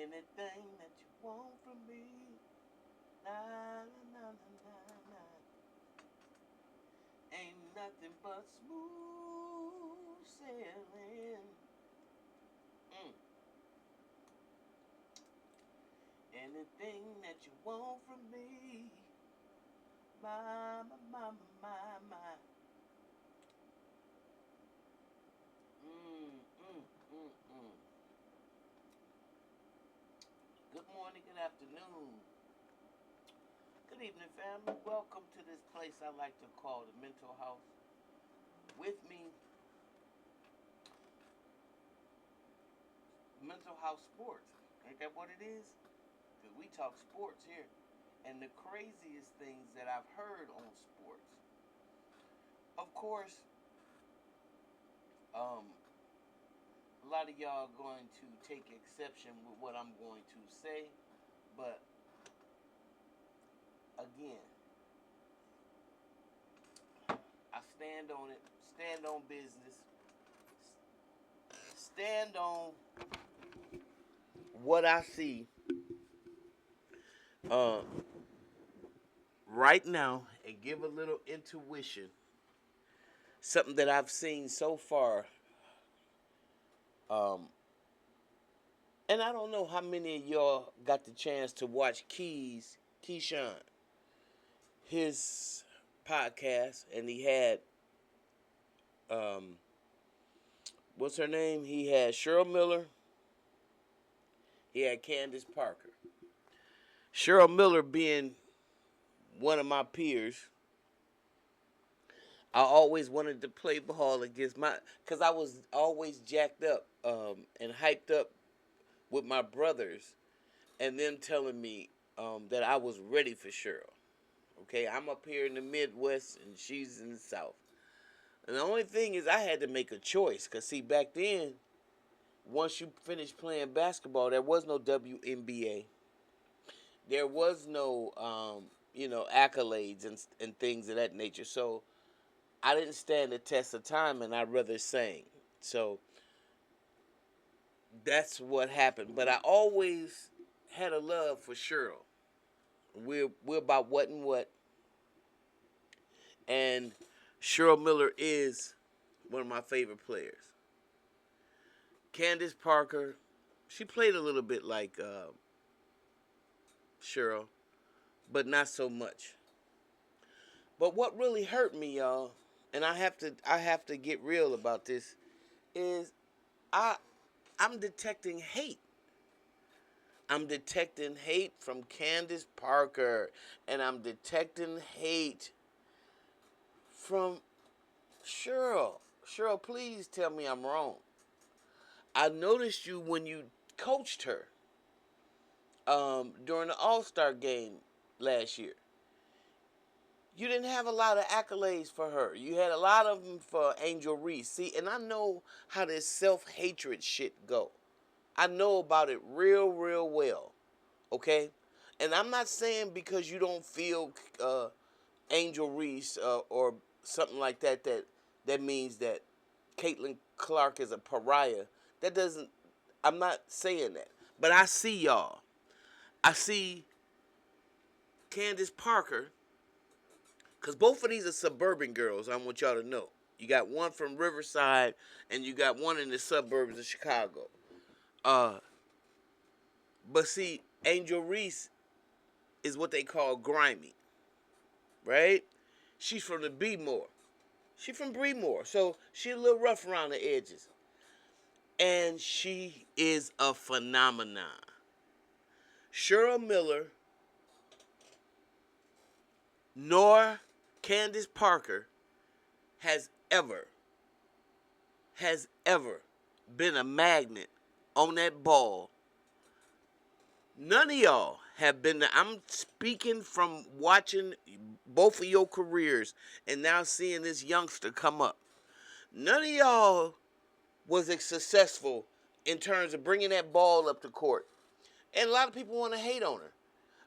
Anything that you want from me. Na na na na na. Ain't nothing but smooth sailing. Mm. Anything that you want from me. My, my, my, my, my. Mm, mm, mm, mm. Good morning, good afternoon. Good evening, family. Welcome to this place I like to call the mental house. With me, mental house sports. Ain't that what it is? Because we talk sports here. And the craziest things that I've heard on sports. Of course, um, a lot of y'all are going to take exception with what I'm going to say. But again, I stand on it, stand on business, stand on what I see uh, right now, and give a little intuition. Something that I've seen so far. Um, and I don't know how many of y'all got the chance to watch Keyshawn, his podcast, and he had um, what's her name? He had Cheryl Miller. He had Candace Parker. Cheryl Miller being one of my peers, I always wanted to play ball against cause I was always jacked up and hyped up with my brothers, and them telling me that I was ready for Cheryl. Okay, I'm up here in the Midwest and she's in the South. And the only thing is, I had to make a choice, cause see, back then, once you finished playing basketball, there was no WNBA. There was no accolades and things of that nature. So I didn't stand the test of time, and I'd rather sing. So that's what happened. But I always had a love for Cheryl. We're about what and what, and Cheryl Miller is one of my favorite players. Candace Parker, she played a little bit like Cheryl, but not so much. But what really hurt me, y'all, and I have to get real about this, is I I'm detecting hate. I'm detecting hate from Candace Parker, and I'm detecting hate from Cheryl. Cheryl, please tell me I'm wrong. I noticed you when you coached her during the All Star game last year. You didn't have a lot of accolades for her. You had a lot of them for Angel Reese. See, and I know how this self hatred shit go. I know about it real, real well. Okay, and I'm not saying because you don't feel Angel Reese or something like that means that Caitlin Clark is a pariah. That doesn't. I'm not saying that, but I see y'all. I see Candace Parker, because both of these are suburban girls. I want y'all to know. You got one from Riverside, and you got one in the suburbs of Chicago. Uh, but see, Angel Reese is what they call grimy, right? She's from the B-more. She's from Bremore, so she's a little rough around the edges. And she is a phenomenon. Cheryl Miller nor Candace Parker has ever, been a magnet on that ball. None of y'all have been. I'm speaking from watching both of your careers and now seeing this youngster come up. None of y'all was successful in terms of bringing that ball up the court. And a lot of people want to hate on her.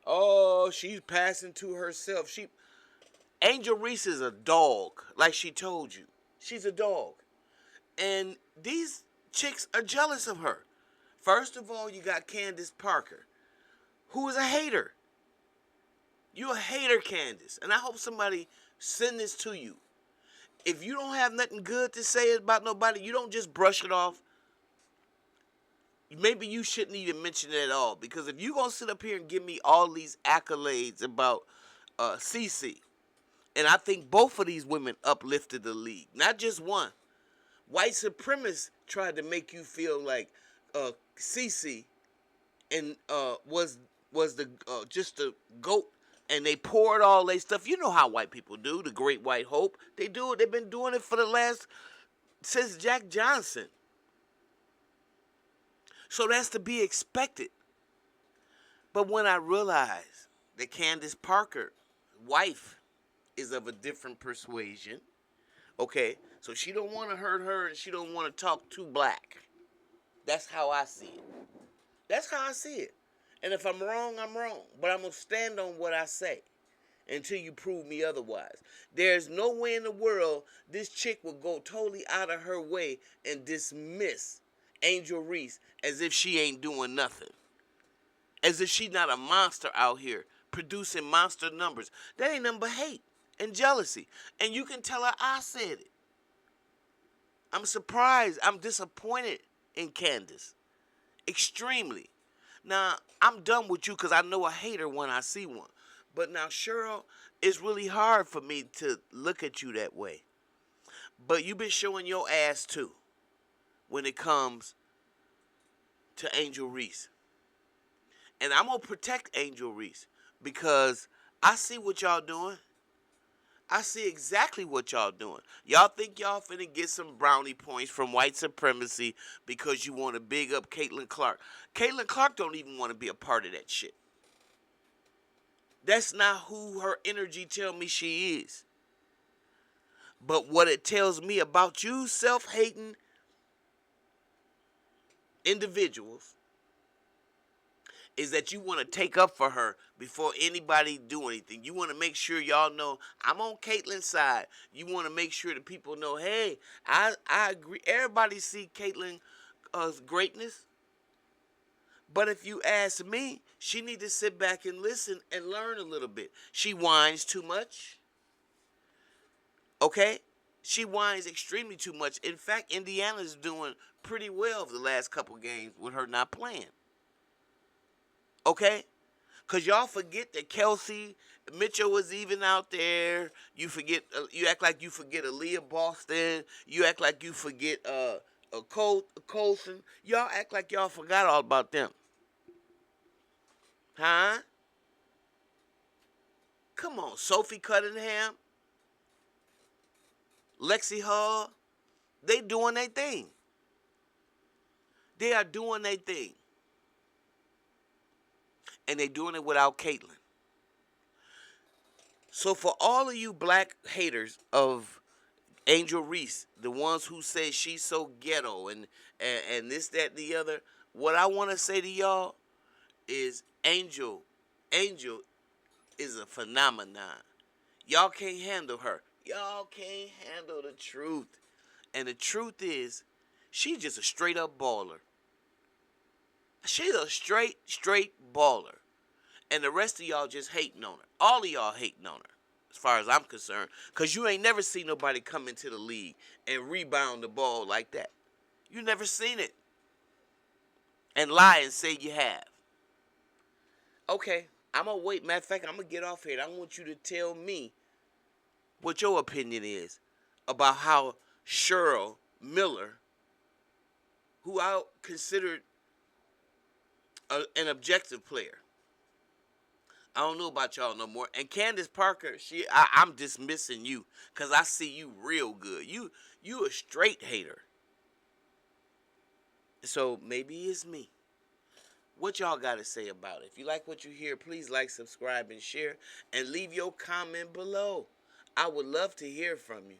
Oh, she's passing to herself. Angel Reese is a dog, like she told you. She's a dog. And these chicks are jealous of her First of all, you got Candace Parker, who is a hater. You a hater, Candace. And I hope somebody send this to you. If you don't have nothing good to say about nobody, you don't just brush it off. Maybe you shouldn't even mention it at all. Because if you're going to sit up here and give me all these accolades about Cece, and I think both of these women uplifted the league, not just one. White supremacists tried to make you feel like Cece and was the just the goat, and they poured all their stuff. You know how white people do. The Great White Hope. They do it. They've been doing it for the last since Jack Johnson. So that's to be expected. But when I realized that Candace Parker, wife, is of a different persuasion, okay, so she don't want to hurt her and she don't want to talk too black. That's how I see it. That's how I see it. And if I'm wrong, I'm wrong. But I'm going to stand on what I say until you prove me otherwise. There's no way in the world this chick will go totally out of her way and dismiss Angel Reese as if she ain't doing nothing. As if she's not a monster out here producing monster numbers. That ain't nothing but hate and jealousy. And you can tell her I said it. I'm surprised. I'm disappointed in Candace. Extremely. Now, I'm done with you because I know a hater when I see one. But now, Cheryl, it's really hard for me to look at you that way. But you've been showing your ass too when it comes to Angel Reese. And I'm going to protect Angel Reese because I see what y'all doing. I see exactly what y'all doing. Y'all think y'all finna get some brownie points from white supremacy because you want to big up Caitlin Clark. Caitlin Clark don't even want to be a part of that shit. That's not who her energy tell me she is. But what it tells me about you self-hating individuals is that you want to take up for her before anybody do anything. You want to make sure y'all know I'm on Caitlin's side. You want to make sure that people know, hey, I agree. Everybody see Caitlin's greatness. But if you ask me, she need to sit back and listen and learn a little bit. She whines too much. Okay? She whines extremely too much. In fact, Indiana's doing pretty well the last couple games with her not playing. Okay? Because y'all forget that Kelsey Mitchell was even out there. You forget, you act like you forget Aaliyah Boston. You act like you forget Colson. Y'all act like y'all forgot all about them. Huh? Come on, Sophie Cunningham, Lexi Hall, they doing their thing. They are doing their thing. And they doing it without Caitlin. So for all of you black haters of Angel Reese, the ones who say she's so ghetto and this, that, and the other, what I want to say to y'all is Angel is a phenomenon. Y'all can't handle her. Y'all can't handle the truth. And the truth is, she's just a straight up baller. She's a straight baller. And the rest of y'all just hating on her. All of y'all hating on her, as far as I'm concerned. Because you ain't never seen nobody come into the league and rebound the ball like that. You never seen it. And lie and say you have. Okay, I'm going to wait. Matter of fact, I'm going to get off here. I want you to tell me what your opinion is about how Cheryl Miller, who I considered an objective player, I don't know about y'all no more. And Candace Parker, I'm dismissing you because I see you real good. You a straight hater. So maybe it's me. What y'all got to say about it? If you like what you hear, please like, subscribe, and share. And leave your comment below. I would love to hear from you.